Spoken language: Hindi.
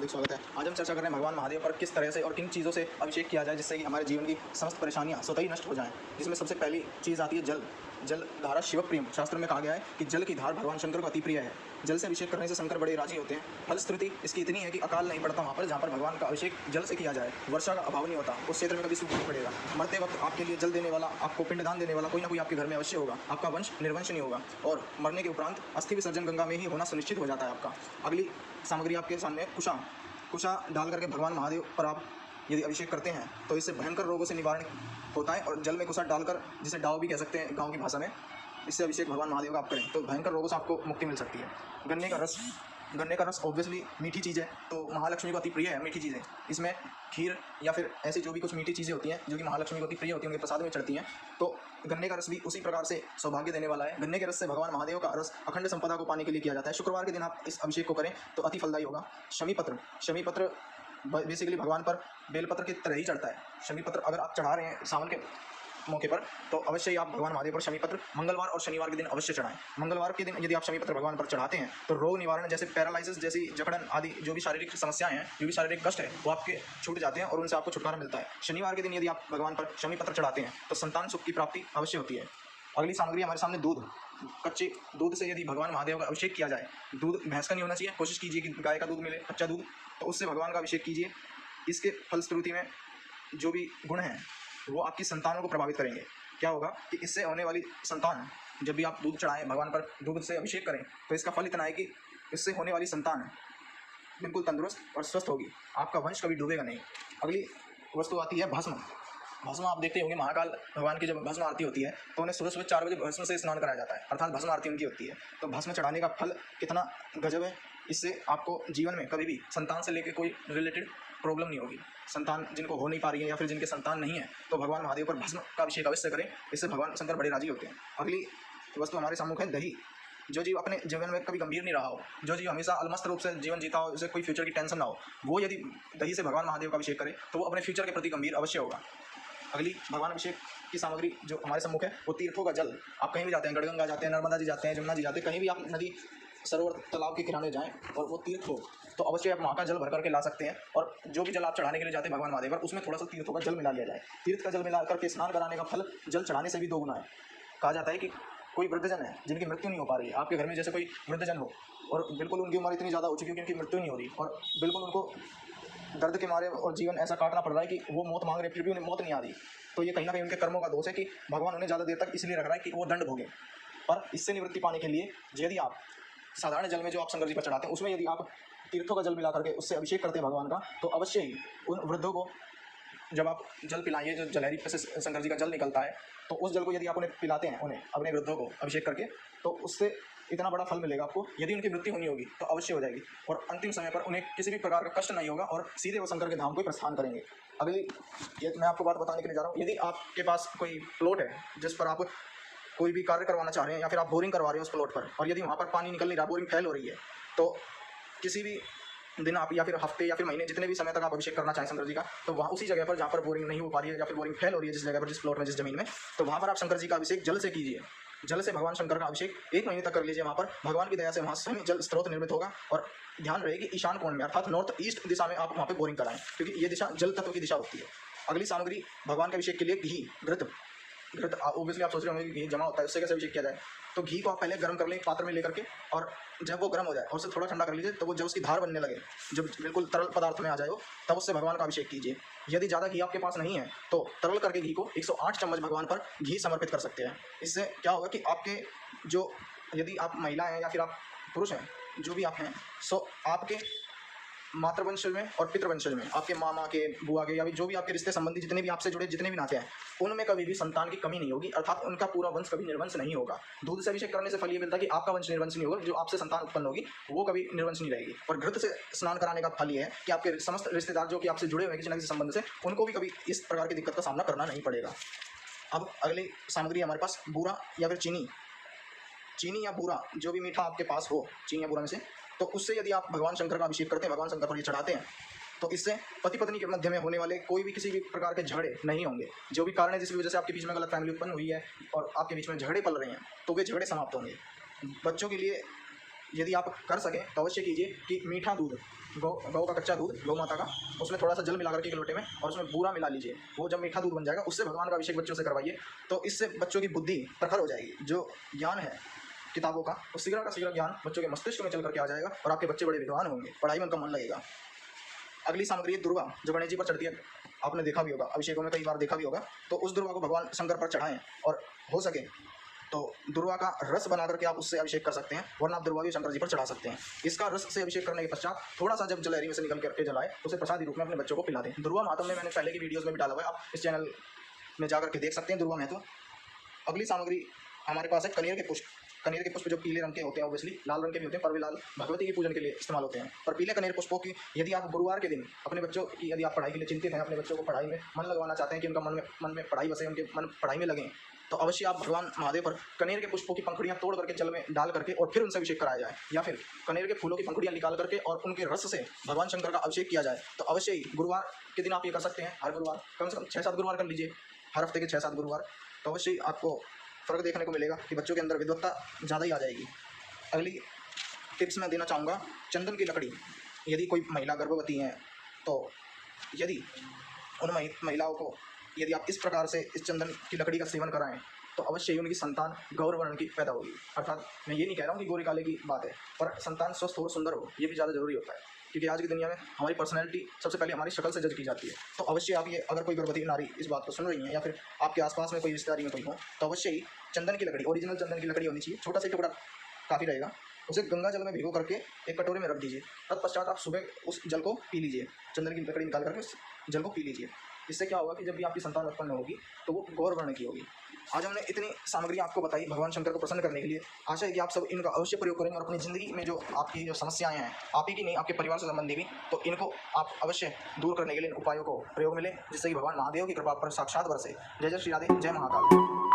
हार्दिक स्वागत है। आज हम चर्चा कर रहे हैं भगवान महादेव पर किस तरह से और किन चीज़ों से अभिषेक किया जाए जिससे कि हमारे जीवन की समस्त परेशानियां स्वतः ही नष्ट हो जाएं। जिसमें सबसे पहली चीज़ आती है जल। जल धारा शिव प्रियम। शास्त्र में कहा गया है कि जल की धार भगवान शंकर को अति प्रिय है। जल से अभिषेक करने से शंकर बड़े राजी होते हैं। फलश्रुति इसकी इतनी है कि अकाल नहीं पड़ता वहाँ पर जहाँ पर भगवान का अभिषेक जल से किया जाए। वर्षा का अभाव नहीं होता, उस क्षेत्र में कभी सूख नहीं पड़ेगा। मरते वक्त आपके लिए जल देने वाला, आपको पिंडदान देने वाला कोई ना कोई आपके घर में अवश्य होगा। आपका वंश निर्वंश नहीं होगा और मरने के उपरांत अस्थि विसर्जन गंगा में ही होना सुनिश्चित हो जाता है आपका। अगली सामग्री आपके सामने कुशा डाल करके भगवान महादेव पर आप यदि अभिषेक करते हैं तो इससे भयंकर रोगों से निवारण होता है। और जल में कुशा डालकर, जिसे डाव भी कह सकते हैं गांव की भाषा में, इससे अभिषेक भगवान महादेव का आप करें तो भयंकर रोगों से आपको मुक्ति मिल सकती है। गन्ने का रस ऑब्वियसली मीठी चीज़ है, तो महालक्ष्मी को अति प्रिय है मीठी चीज़ें। इसमें खीर या फिर ऐसी जो भी कुछ मीठी चीज़ें होती हैं जो कि महालक्ष्मी को अति प्रिय होती हैं, उनके प्रसाद में चढ़ती हैं, तो गन्ने का रस भी उसी प्रकार से सौभाग्य देने वाला है। गन्ने के रस से भगवान महादेव का रस अखंड संपदा को पाने के लिए किया जाता है। शुक्रवार के दिन आप इस अभिषेक को करें तो अति फलदायी होगा। शमी पत्र बेसिकली भगवान पर बेलपत्र की तरह ही चढ़ता है। शमी पत्र अगर आप चढ़ा रहे हैं सावन के मौके पर तो अवश्य ही आप भगवान महादेव पर शमी पत्र मंगलवार और शनिवार के दिन अवश्य चढ़ाएं। मंगलवार के दिन यदि आप शमी पत्र भगवान पर चढ़ाते हैं तो रोग निवारण जैसे पैरालिसिस जैसी जकड़न आदि जो भी शारीरिक समस्याएं हैं, जो भी शारीरिक कष्ट है, वो आपके छूट जाते हैं और उनसे आपको छुटकारा मिलता है। शनिवार के दिन यदि आप भगवान पर शमी पत्र चढ़ाते हैं तो संतान सुख की प्राप्ति अवश्य होती है। अगली सामग्री हमारे सामने दूध। कच्चे दूध से यदि भगवान महादेव का अभिषेक किया जाए, दूध भैंस का नहीं होना चाहिए, कोशिश कीजिए कि गाय का दूध मिले, कच्चा दूध, तो उससे भगवान का अभिषेक कीजिए। इसके फलश्रुति में जो भी गुण हैं वो आपकी संतानों को प्रभावित करेंगे। क्या होगा कि इससे होने वाली संतान, जब भी आप दूध चढ़ाएं भगवान पर, दूध से अभिषेक करें, तो इसका फल इतना है कि इससे होने वाली संतान बिल्कुल तंदुरुस्त और स्वस्थ होगी। आपका वंश कभी डूबेगा नहीं। अगली वस्तु आती है भस्म। भस्म आप देखते होंगे, महाकाल भगवान की जब भस्म आरती होती है तो उन्हें सुबह 4 बजे भस्म से स्नान कराया जाता है, अर्थात भस्म आरती उनकी होती है। तो भस्म चढ़ाने का फल कितना गजब है। इससे आपको जीवन में कभी भी संतान से लेकर कोई रिलेटेड प्रॉब्लम नहीं होगी। संतान जिनको हो नहीं पा रही है या फिर जिनके संतान नहीं है तो भगवान महादेव पर भस्म का अभिषेक अवश्य करें, इससे भगवान शंकर बड़े राजी होते हैं। अगली वस्तु हमारे सम्मुख है दही। जो जीव अपने जीवन में कभी गंभीर नहीं रहा हो, जो जीव हमेशा अलमस्त रूप से जीवन जीता हो, उसे कोई फ्यूचर की टेंशन ना हो, वो यदि दही से भगवान महादेव का अभिषेक करे तो वो अपने फ्यूचर के प्रति गंभीर अवश्य होगा। अगली भगवान अभिषेक की सामग्री जो हमारे सम्मुख है वो तीर्थों का जल। आप कहीं भी जाते हैं, गढ़गंगा जाते हैं, नर्मदा जी जाते हैं, जमुना जी जाते हैं, कहीं भी आप नदी, सरोवर, तालाब के किनारे जाएं और वो तीर्थ हो तो अवश्य आप वहाँ का जल भर करके ला सकते हैं। और जो भी जल आप चढ़ाने के लिए जाते हैं भगवान महादेव पर, उसमें थोड़ा सा तीर्थों का जल मिला लिया जाए। तीर्थ का जल मिला करके स्नान कराने का फल जल चढ़ाने से भी 2 गुना है। कहा जाता है कि कोई वृद्धजन है जिनकी मृत्यु नहीं हो पा रही है, आपके घर में जैसे कोई वृद्धजन हो और बिल्कुल उनकी उम्र इतनी ज़्यादा हो चुकी है कि उनकी मृत्यु नहीं हो रही और बिल्कुल उनको दर्द के मारे और जीवन ऐसा काटना पड़ रहा है कि वो मौत मांग रहे फिर भी उन्हें मौत नहीं आ रही, तो ये कहीं ना कहीं उनके कर्मों का दोष है कि भगवान उन्हें ज़्यादा देर तक इसलिए रख रहा है कि वो दंड भोगे। पर इससे निवृत्ति पाने के लिए यदि आप साधारण जल में जो आप शंकर जी पर चढ़ाते हैं उसमें यदि आप तीर्थों का जल मिला करके उससे अभिषेक करते हैं भगवान का, तो अवश्य ही उन वृद्धों को जब आप जल पिलाइए, जो जलहरी पे से शंकर जी का जल निकलता है, तो उस जल को यदि आप उन्हें पिलाते हैं, उन्हें अपने वृद्धों को अभिषेक करके, तो उससे इतना बड़ा फल मिलेगा आपको। यदि उनकी मृत्यु होनी होगी तो अवश्य हो जाएगी और अंतिम समय पर उन्हें किसी भी प्रकार का कष्ट नहीं होगा और सीधे वो शंकर के धाम को प्रस्थान करेंगे। अगली ये मैं आपको बात बताने के लिए जा रहा हूँ। यदि आपके पास कोई प्लॉट है जिस पर आप कोई भी कार्य करवाना चाह रहे हैं या फिर आप बोरिंग करवा रहे हो उस प्लॉट पर, और यदि वहाँ पर पानी निकल नहीं रहा, बोरिंग फेल हो रही है, तो किसी भी दिन आप या फिर हफ्ते या फिर महीने, जितने भी समय तक आप अभिषेक करना चाहें शंकर जी का, तो वहाँ उसी जगह पर जहाँ पर बोरिंग नहीं हो पा रही है या फिर बोरिंग फेल हो रही है, जिस जगह पर, जिस प्लॉट में, जिस जमीन में, तो वहाँ पर आप शंकर जी का अभिषेक जल से कीजिए। जल से भगवान शंकर का अभिषेक 1 महीने तक कर लीजिए। वहाँ पर भगवान की दया से वहाँ स्वयं जल स्रोत निर्मित होगा और ध्यान रहेगी ईशान कोण में, अर्थात नॉर्थ ईस्ट दिशा में आप वहाँ पर बोरिंग कराएं, क्योंकि ये दिशा जल तत्व की दिशा होती है। अगली सामग्री भगवान के अभिषेक के लिए घी, घृत। ऑब्वियसली आप सोच रहे होंगे कि घी जमा होता है, उससे कैसे अभिषेक किया जाए। तो घी को आप पहले गर्म कर लें पात्र में लेकर के, और जब वो गर्म हो जाए और उसे थोड़ा ठंडा कर लीजिए, तो वो जब उसकी धार बनने लगे, जब बिल्कुल तरल पदार्थ में आ जाए वो, तब उससे भगवान का अभिषेक कीजिए। यदि ज़्यादा घी आपके पास नहीं है तो तरल करके घी को 108 चम्मच भगवान पर घी समर्पित कर सकते हैं। इससे क्या होगा कि आपके जो, यदि आप महिला हैं या फिर आप पुरुष हैं, जो भी आप हैं, सो आपके मातृवंश में और पितृवंश में, आपके मामा के, बुआ के, या जो भी आपके रिश्ते संबंधी जितने भी आपसे जुड़े जितने भी नाते हैं, उनमें कभी भी संतान की कमी नहीं होगी, अर्थात उनका पूरा वंश कभी निर्वंश नहीं होगा। दूध से अभिषेक करने से फल ये मिलता है कि आपका वंश निर्वंश नहीं होगा, जो आपसे संतान उत्पन्न होगी वो कभी निर्वंश नहीं रहेगी। और घृत से स्नान कराने का फल ये है कि आपके समस्त रिश्तेदार जो कि आपसे जुड़े हुए हैं किसी न किसी संबंध से, उनको भी कभी इस प्रकार की दिक्कत का सामना करना नहीं पड़ेगा। अब अगली सामग्री हमारे पास बूरा या फिर चीनी या बूरा, जो भी मीठा आपके पास हो, चीनी या बूरा में से, तो उससे यदि आप भगवान शंकर का अभिषेक करते हैं, भगवान शंकर पर ये चढ़ाते हैं, तो इससे पति पत्नी के मध्य में होने वाले कोई भी किसी भी प्रकार के झगड़े नहीं होंगे। जो भी कारण है जिसकी वजह से आपके बीच में गलत फैमिली उत्पन्न हुई है और आपके बीच में झगड़े पल रहे हैं, तो वे झगड़े समाप्त होंगे। बच्चों के लिए यदि आप कर सकें तो अवश्य कीजिए कि मीठा दूध, गौ का कच्चा दूध, गौ माता का, उसमें थोड़ा सा जल मिला करके एक लोटे में और उसमें बूरा मिला लीजिए। वो जब मीठा दूध बन जाएगा उससे भगवान का अभिषेक बच्चों से करवाइए। तो इससे बच्चों की बुद्धि प्रखर हो जाएगी। जो ज्ञान है किताबों का शीघ्र ज्ञान बच्चों के मस्तिष्क में चल करके आ जाएगा और आपके बच्चे बड़े विद्वान होंगे, पढ़ाई में उनका मन लगेगा। अगली सामग्री है दुर्वा, जो गणेश जी पर चढ़ती है। आपने देखा भी होगा, अभिषेकों में कई बार देखा भी होगा। तो उस दुर्वा को भगवान शंकर पर चढ़ाएं और हो सके तो दुर्वा का रस बना करके आप उससे अभिषेक कर सकते हैं, वरना आप दुर्वा भी शंकर जी पर चढ़ा सकते हैं। इसका रस से अभिषेक करने के पश्चात थोड़ा सा जब जलहरी में से निकल करके जलाए तो उसे प्रसाद रूप में अपने बच्चों को पिला दें। दुर्वा महत्व में मैंने पहले की वीडियोज़ में भी डाला हुआ है, आप इस चैनल में जाकर के देख सकते हैं दुर्वा महत्व। अगली सामग्री हमारे पास है कनेर के पुष्प। कनेर के पुष्प जो पीले रंग के होते हैं, ऑब्वियसली लाल रंग के भी होते हैं, पर वे लाल भगवती के पूजन के लिए इस्तेमाल होते हैं। पर पीले कनेर पुष्पों की यदि आप गुरुवार के दिन अपने बच्चों की, यदि आप पढ़ाई के लिए चिंतित हैं, अपने बच्चों को पढ़ाई में मन लगवाना चाहते हैं कि उनका मन में पढ़ाई बसे, उनके मन पढ़ाई में लगें, तो अवश्य आप भगवान महादेव पर कनेर के पुष्पों की पंखुड़ियाँ तोड़ करके जल में डाल करके और फिर उनसे अभिषेक कराया जाए, या फिर कनेर के फूलों की पंखुड़ियाँ निकाल करके और उनके रस से भगवान शंकर का अभिषेक किया जाए। तो अवश्य ही गुरुवार के दिन आप ये कर सकते हैं। हर गुरुवार कम से कम 6-7 गुरुवार कर लीजिए, हर हफ्ते के 6-7 गुरुवार। तो अवश्य ही आपको फ़र्क देखने को मिलेगा कि बच्चों के अंदर विद्वत्ता ज़्यादा ही आ जाएगी। अगली टिप्स मैं देना चाहूँगा, चंदन की लकड़ी। यदि कोई महिला गर्भवती हैं तो यदि उन महिलाओं को यदि आप इस प्रकार से इस चंदन की लकड़ी का सेवन कराएं तो अवश्य ही उनकी संतान गौर वर्ण की पैदा होगी। अर्थात मैं ये नहीं कह रहा हूँ कि गोरे काले की बात है, पर संतान स्वस्थ हो, सुंदर हो, ये भी ज़्यादा जरूरी होता है। क्योंकि आज की दुनिया में हमारी पर्सनैलिटी सबसे पहले हमारी शक्ल से जज की जाती है। तो अवश्य आप ये, अगर कोई गर्भवती नारी इस बात को सुन रही हैं या फिर आपके आसपास में कोई रिश्तेदारी में कोई हो, तो अवश्य ही चंदन की लकड़ी, ओरिजिनल चंदन की लकड़ी होनी चाहिए। छोटा सा टुकड़ा काफ़ी रहेगा, उसे गंगा जल में भिगो करके एक कटोरे में रख दीजिए। तत्पश्चात आप सुबह उस जल को पी लीजिए, चंदन की लकड़ी निकाल करके उस जल को पी लीजिए। इससे क्या होगा कि जब भी आपकी संतान उत्पन्न होगी तो वो गौर वर्ण की होगी। आज हमने इतनी सामग्री आपको बताई भगवान शंकर को प्रसन्न करने के लिए। आशा है कि आप सब इनका अवश्य प्रयोग करेंगे और अपनी ज़िंदगी में जो आपकी जो समस्याएं हैं, आप ही की नहीं आपके परिवार से संबंधी भी, तो इनको आप अवश्य दूर करने के लिए इन उपायों को प्रयोग में लें, जिससे कि भगवान महादेव की कृपा पर साक्षात बरसे। जय जय श्री राधे, जय महाकाल।